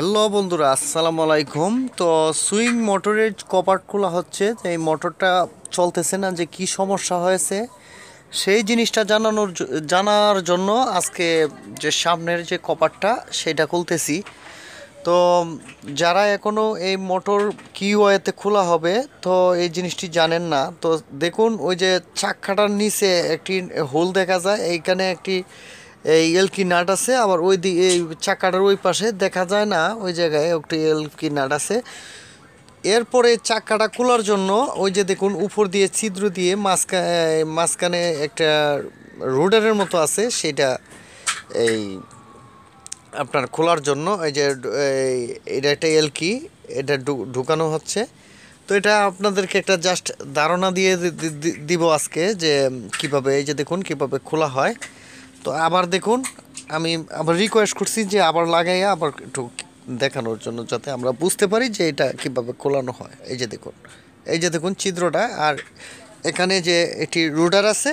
Hello বন্ধুরা, আসসালামু আলাইকুম। তো সুইং মোটরের কপাট খোলা হচ্ছে, যে এই মোটরটা চলতেছে না, যে কি সমস্যা হয়েছে সেই জিনিসটা জানার জন্য আজকে যে সামনের যে কপাটটা সেটা খুলতেছি। তো যারা এখনও এই মোটর কি ওয়েতে খোলা হবে, তো এই জিনিসটি জানেন না, তো দেখুন ওই যে চাক্কাটার নিচে একটি হোল দেখা যায়, এইখানে একটি এই এলকি নাট আছে, আবার ওই দিকে এই চাকাটার ওই পাশে দেখা যায় না, ওই জায়গায় একটি এলকি নাট আছে। এরপরে চাকাটা খোলার জন্য ওই যে দেখুন উপর দিয়ে ছিদ্র দিয়ে মাঝখানে একটা রোডারের মতো আছে, সেটা এই আপনার খোলার জন্য এই যে এটা একটা এলকি, এটা ঢুকানো হচ্ছে। তো এটা আপনাদেরকে একটা জাস্ট ধারণা দিয়ে দিব আজকে, যে কিভাবে এই যে দেখুন কিভাবে খোলা হয়। তো আবার দেখুন, আমি আবার রিকোয়েস্ট করছি যে আবার লাগাইয়া আবার একটু দেখানোর জন্য, যাতে আমরা বুঝতে পারি যে এটা কিভাবে খোলানো হয়। এই যে দেখুন, এই যে দেখুন ছিদ্রটা, আর এখানে যে একটি রুডার আছে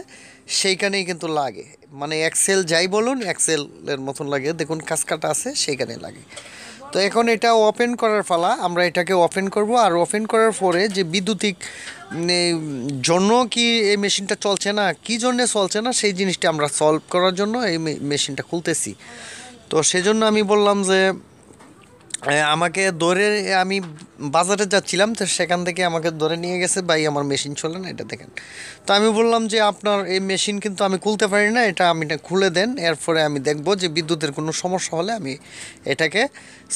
সেইখানেই কিন্তু লাগে, মানে এক্সেল যাই বলুন এক্সেলের মতন লাগে, দেখুন কাঁচকাটা আছে সেইখানে লাগে। তো এখন এটা ওপেন করার পালা, আমরা এটাকে ওপেন করব। আর ওপেন করার পরে যে বিদ্যুতিক জন্য কি এই মেশিনটা চলছে না, কি জন্যে চলছে না, সেই জিনিসটা আমরা সলভ করার জন্য এই মেশিনটা খুলতেছি। তো সেজন্য আমি বললাম যে আমাকে ধরে, আমি বাজারে যাচ্ছিলাম, তো সেখান থেকে আমাকে ধরে নিয়ে গেছে, ভাই আমার মেশিন চলে না, এটা দেখেন। তো আমি বললাম যে আপনার এই মেশিন কিন্তু আমি খুলতে পারি না, এটা আমি খুলে দেন, এরপরে আমি দেখব যে বিদ্যুতের কোনো সমস্যা হলে আমি এটাকে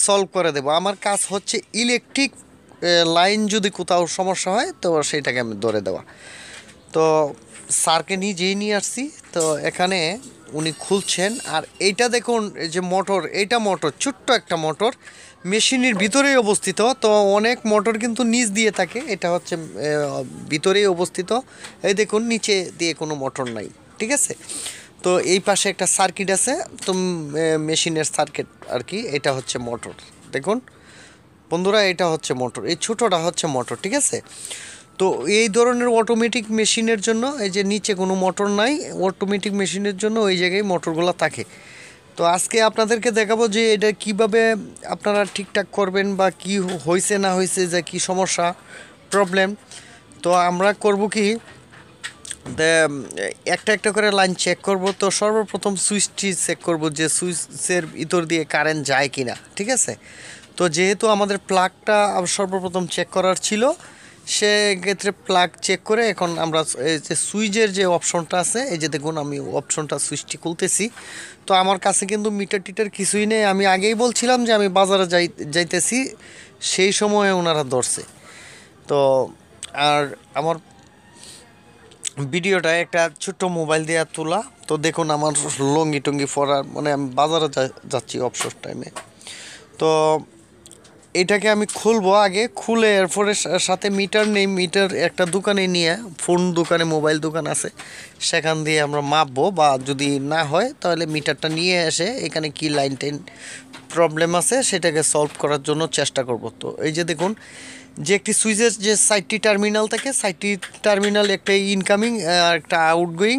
সলভ করে দেব। আমার কাজ হচ্ছে ইলেকট্রিক লাইন যদি কোথাও সমস্যা হয় তো সেইটাকে আমি ধরে দেওয়া। তো স্যারকে নিজেই নিয়ে আসছি, তো এখানে উনি খুলছেন। আর এইটা দেখুন, এই যে মোটর, এইটা মোটর, ছোট্ট একটা মোটর মেশিনের ভিতরেই অবস্থিত। তো অনেক মোটর কিন্তু নিচ দিয়ে থাকে, এটা হচ্ছে ভিতরেই অবস্থিত। এই দেখুন নিচে দিয়ে কোনো মোটর নাই, ঠিক আছে। তো এই পাশে একটা সার্কিট আছে, তো মেশিনের সার্কিট আর কি, এটা হচ্ছে মোটর। দেখুন বন্ধুরা, এটা হচ্ছে মোটর, এই ছোটোটা হচ্ছে মোটর, ঠিক আছে। তো এই ধরনের অটোমেটিক মেশিনের জন্য, এই যে নিচে কোনো মোটর নাই, অটোমেটিক মেশিনের জন্য ওই জায়গায় মোটরগুলো থাকে। তো আজকে আপনাদেরকে দেখাবো যে এটা কিভাবে আপনারা ঠিকঠাক করবেন, বা কি হয়েছে না হয়েছে, যে কি সমস্যা প্রবলেম। তো আমরা করব কি, একটা একটা করে লাইন চেক করব। তো সর্বপ্রথম সুইচটি চেক করব, যে সুইচের ভিতর দিয়ে কারেন্ট যায় কি না, ঠিক আছে। তো যেহেতু আমাদের প্লাগটা সর্বপ্রথম চেক করার ছিল, সেক্ষেত্রে প্লাগ চেক করে এখন আমরা এই যে সুইচের যে অপশনটা আছে, এই যে দেখুন আমি অপশনটা সুইচটি খুলতেছি। তো আমার কাছে কিন্তু মিটার টিটার কিছুই নেই, আমি আগেই বলছিলাম যে আমি বাজারে যাইতেছি, সেই সময়ে ওনারা ধরছে। তো আর আমার ভিডিওটা একটা ছোট্ট মোবাইল দিয়ে তোলা। তো দেখুন আমার লঙ্গি টঙ্গি পরার, মানে আমি বাজারে যাচ্ছি অবসর টাইমে। তো এটাকে আমি খুলবো, আগে খুলে এরপরে সাথে মিটার নেই, মিটার একটা দোকানে নিয়ে, ফোন দোকানে মোবাইল দোকান আছে, সেখান দিয়ে আমরা মাপবো, বা যদি না হয় তাহলে মিটারটা নিয়ে এসে এখানে কি লাইন টাইন প্রবলেম আছে সেটাকে সলভ করার জন্য চেষ্টা করব। তো এই যে দেখুন, যে একটি সুইচের যে সাইডটি টার্মিনাল থাকে, সাইডটি টার্মিনাল একটা ইনকামিং আর একটা আউটগোয়িং,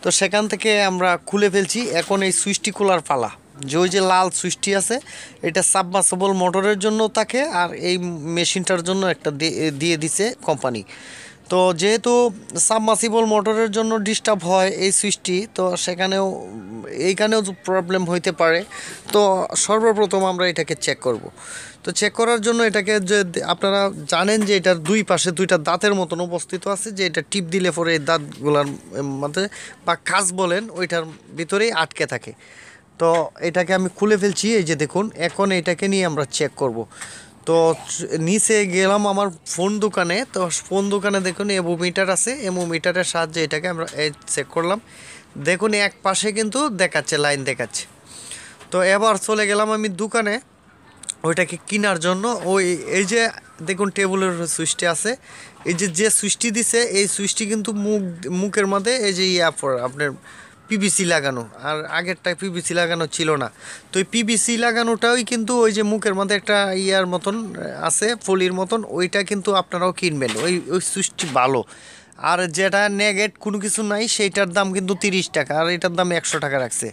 তো সেখান থেকে আমরা খুলে ফেলছি। এখন এই সুইচটি খোলার পালা, যে ওই যে লাল সুইচটি আছে, এটা সাবমার্সিবল মোটরের জন্য থাকে, আর এই মেশিনটার জন্য একটা দিয়ে দিছে কোম্পানি। তো যেহেতু সাবমার্সিবল মোটরের জন্য ডিস্টার্ব হয় এই সুইচটি, তো এইখানেও প্রবলেম হইতে পারে। তো সর্বপ্রথম আমরা এটাকে চেক করব। তো চেক করার জন্য এটাকে, যে আপনারা জানেন যে এটার দুই পাশে দুইটা দাঁতের মতন অবস্থিত আছে, যে এটা টিপ দিলে পরে এই দাঁতগুলোর মধ্যে, বা কাজ বলেন, ওইটার ভিতরেই আটকে থাকে। তো এটাকে আমি খুলে ফেলছি, এই যে দেখুন, এখন এটাকে নিয়ে আমরা চেক করব। তো নিচে গেলাম আমার ফোন দোকানে, তো ফোন দোকানে দেখুন এমোমিটার আছে, এমোমিটারের সাহায্যে এটাকে আমরা চেক করলাম। দেখুন এক পাশে কিন্তু দেখাচ্ছে, লাইন দেখাচ্ছে। তো এবার চলে গেলাম আমি দোকানে ওইটাকে কেনার জন্য। এই যে দেখুন টেবিলের সুইচটি আছে, এই যে সুইচটি দিছে, এই সুইচটি কিন্তু মুখের মধ্যে এই যে আপনার পিভিসি লাগানো, আর আগেরটায় পিভিসি লাগানো ছিল না। তো এই পিভিসি লাগানোটাই কিন্তু ওই যে মুখের মধ্যে একটা ইয়ার মতন আছে, ফলির মতন, ওইটা কিন্তু আপনারাও কিনবেন, ওই সুইচটি ভালো। আর যেটা নেগেট কোনো কিছু নাই, সেইটার দাম কিন্তু 30 টাকা, আর এটার দাম 100 টাকা রাখছে।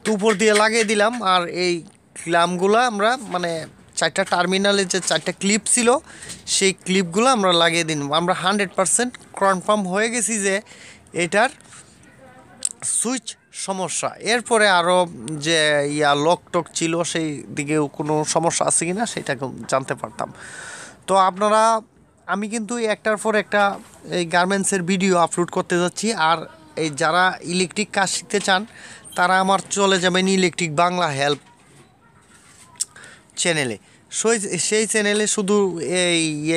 তো উপর দিয়ে লাগিয়ে দিলাম, আর এই ক্লামগুলো আমরা মানে 4টা টার্মিনালে যে 4টা ক্লিপ ছিল সেই ক্লিপগুলো আমরা লাগিয়ে দিন। আমরা 100% কনফার্ম হয়ে গেছি যে এটার সুইচ সমস্যা। এরপরে আরও যে লক টক ছিল সেই দিকেও কোনো সমস্যা আছে কিনা সেটাকে জানতে পারতাম। তো আপনারা, আমি কিন্তু একটার পর একটা এই গার্মেন্টসের ভিডিও আপলোড করতে যাচ্ছি। আর এই যারা ইলেকট্রিক কাজ শিখতে চান তারা আমার চলে যাবেন ইলেকট্রিক বাংলা হেল্প চ্যানেলে। সেই চ্যানেলে শুধু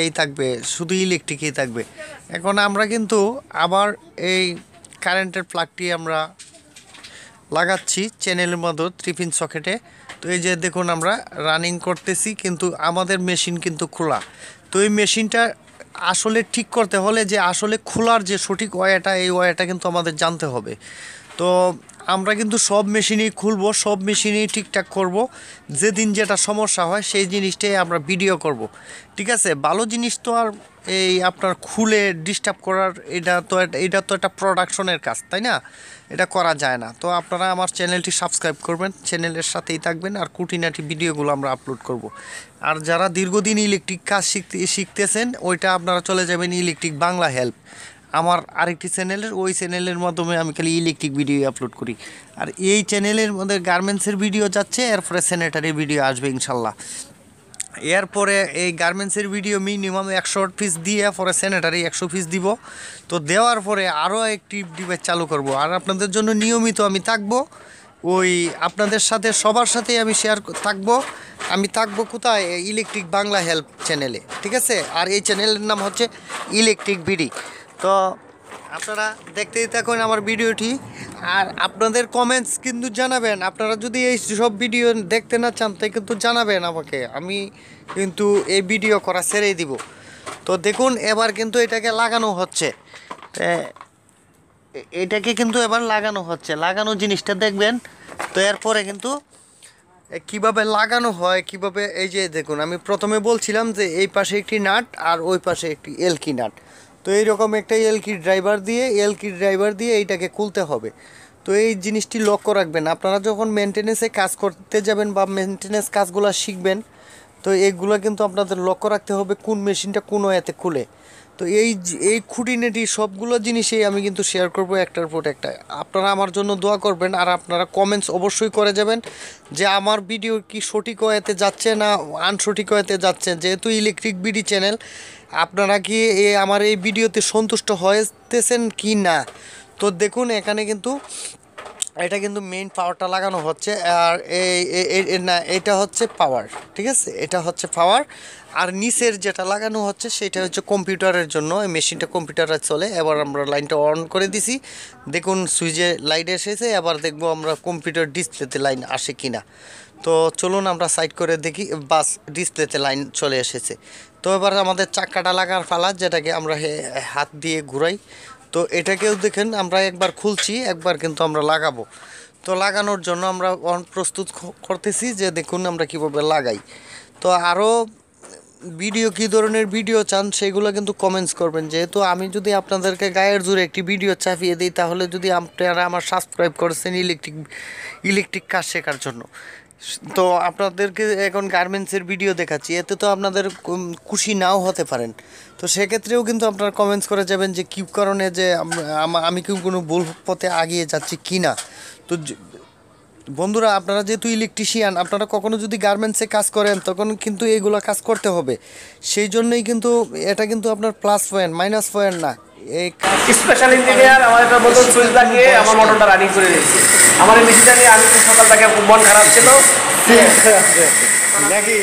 এই থাকবে, শুধু ইলেকট্রিকই থাকবে। এখন আমরা কিন্তু আবার এই কারেন্টের প্লাগটি আমরা লাগাচ্ছি চ্যানেলের মধ্যে 3 পিন সকেটে। তো এই যে দেখুন আমরা রানিং করতেছি, কিন্তু আমাদের মেশিন কিন্তু খোলা। তো এই মেশিনটা আসলে ঠিক করতে হলে যে আসলে খোলার যে সঠিক ওয়াটা, এই ওয়াটা কিন্তু আমাদের জানতে হবে। তো আমরা কিন্তু সব মেশিনই খুলবো, সব মেশিনই ঠিকঠাক করব। যেদিন যেটা সমস্যা হয় সেই জিনিসটাই আমরা ভিডিও করব, ঠিক আছে? ভালো জিনিস তো আর এই আপনার খুলে ডিস্টার্ব করার, এটা তো একটা প্রোডাকশনের কাজ, তাই না? এটা করা যায় না। তো আপনারা আমার চ্যানেলটি সাবস্ক্রাইব করবেন, চ্যানেলের সাথেই থাকবেন, আর খুঁটিনাটি ভিডিওগুলো আমরা আপলোড করব। আর যারা দীর্ঘদিন ইলেকট্রিক কাজ শিখতেছেন ওইটা আপনারা চলে যাবেন ইলেকট্রিক বাংলা হেল্প, আমার আরেকটি চ্যানেলের, ওই চ্যানেলের মাধ্যমে আমি খালি ইলেকট্রিক ভিডিও আপলোড করি। আর এই চ্যানেলের মধ্যে গার্মেন্টসের ভিডিও যাচ্ছে, এরপরে স্যানিটারি ভিডিও আসবে ইনশাল্লাহ। এরপরে এই গার্মেন্টসের ভিডিও মিনিমাম 100 পিস দিয়ে পরে স্যানিটারি 100 পিস দিব। তো দেওয়ার পরে আরও একটি ডিভাইস চালু করব। আর আপনাদের জন্য নিয়মিত আমি থাকবো, ওই আপনাদের সাথে সবার সাথেই আমি শেয়ার থাকবো। আমি থাকবো কোথায়? ইলেকট্রিক বাংলা হেল্প চ্যানেলে, ঠিক আছে? আর এই চ্যানেলের নাম হচ্ছে ইলেকট্রিক বিডি। তো আপনারা দেখতেই থাকুন আমার ভিডিওটি, আর আপনাদের কমেন্টস কিন্তু জানাবেন। আপনারা যদি এই সব ভিডিও দেখতে না চান তাই কিন্তু জানাবেন আমাকে, আমি কিন্তু এই ভিডিও করা ছেড়েই দিব। তো দেখুন এবার কিন্তু এটাকে লাগানো হচ্ছে, এটাকে কিন্তু এবার লাগানো হচ্ছে, লাগানো জিনিসটা দেখবেন। তো এরপরে কিন্তু কিভাবে লাগানো হয়, কিভাবে, এই যে দেখুন আমি প্রথমে বলছিলাম যে এই পাশে একটি নাট আর ওই পাশে একটি এলকি নাট। তো এইরকম একটা এলকি ড্রাইভার দিয়ে এইটাকে খুলতে হবে। তো এই জিনিসটি লক্ষ্য রাখবেন আপনারা যখন মেনটেনেন্সে কাজ করতে যাবেন বা মেনটেনেন্স কাজগুলো শিখবেন। তো এইগুলো কিন্তু আপনাদের লক্ষ্য রাখতে হবে কোন মেশিনটা কোন ওয়েতে খুলে। তো এই খুঁটিনাটি সবগুলো জিনিসই আমি কিন্তু শেয়ার করব একটার পর একটা। আপনারা আমার জন্য দোয়া করবেন, আর আপনারা কমেন্টস অবশ্যই করে যাবেন যে আমার ভিডিও কি সঠিক ওয়েতে যাচ্ছে না আনসঠিক ওয়েতে যাচ্ছে। যেহেতু ইলেকট্রিক বিডি চ্যানেল, আপনারা কি আমার এই ভিডিওতে সন্তুষ্ট হতেছেন কি না। তো দেখুন এখানে কিন্তু এটা কিন্তু মেইন পাওয়ারটা লাগানো হচ্ছে, আর না এটা হচ্ছে পাওয়ার, ঠিক আছে? এটা হচ্ছে পাওয়ার। আর নিচের যেটা লাগানো হচ্ছে সেটা হচ্ছে কম্পিউটারের জন্য, এই মেশিনটা কম্পিউটারে চলে। এবার আমরা লাইনটা অন করে দিছি, দেখুন সুইচে লাইট এসেছে। এবার দেখবো আমরা কম্পিউটার ডিসপ্লেতে লাইন আসে কিনা। তো চলুন আমরা সাইড করে দেখি, বাস ডিসপ্লেতে লাইন চলে এসেছে। তো এবার আমাদের চাক্কাটা লাগার পালা, যেটাকে আমরা হাত দিয়ে ঘুরাই। তো এটাকেও দেখেন আমরা একবার খুলছি, একবার কিন্তু আমরা লাগাবো। তো লাগানোর জন্য আমরা প্রস্তুত করতেছি, যে দেখুন আমরা কিভাবে লাগাই। তো আরও ভিডিও কী ধরনের ভিডিও চান সেগুলো কিন্তু কমেন্টস করবেন। যেহেতু আমি যদি আপনাদেরকে গায়ের জোরে একটি ভিডিও চাপিয়ে দিই, তাহলে যদি আপনারা আমার সাবস্ক্রাইব করেছেন ইলেকট্রিক কাজ শেখার জন্য, তো আপনাদেরকে এখন গার্মেন্টসের ভিডিও দেখাচ্ছি, এতে তো আপনাদের খুশি নাও হতে পারেন। তো সেক্ষেত্রেও কিন্তু আপনারা কমেন্টস করে যাবেন যে কী কারণে, যে আমি কি কোনো ভুল পথে এগিয়ে যাচ্ছি কি না। তো বন্ধুরা, আপনারা যেহেতু ইলেকট্রিশিয়ান, আপনারা কখনো যদি গার্মেন্টসে কাজ করেন তখন কিন্তু এইগুলো কাজ করতে হবে। সেই জন্যই কিন্তু এটা কিন্তু আপনার প্লাস পয়েন্ট, মাইনাস পয়েন্ট না। এই স্পেশাল ইঞ্জিনিয়ার আমার একটা বোতল সুইচ লাগিয়ে আমার মোটরটা রানিং করে দিয়েছে। আমার এই মেশিনটা নিয়ে আমি সকাল থেকে খুব মন খারাপ ছিল নাকি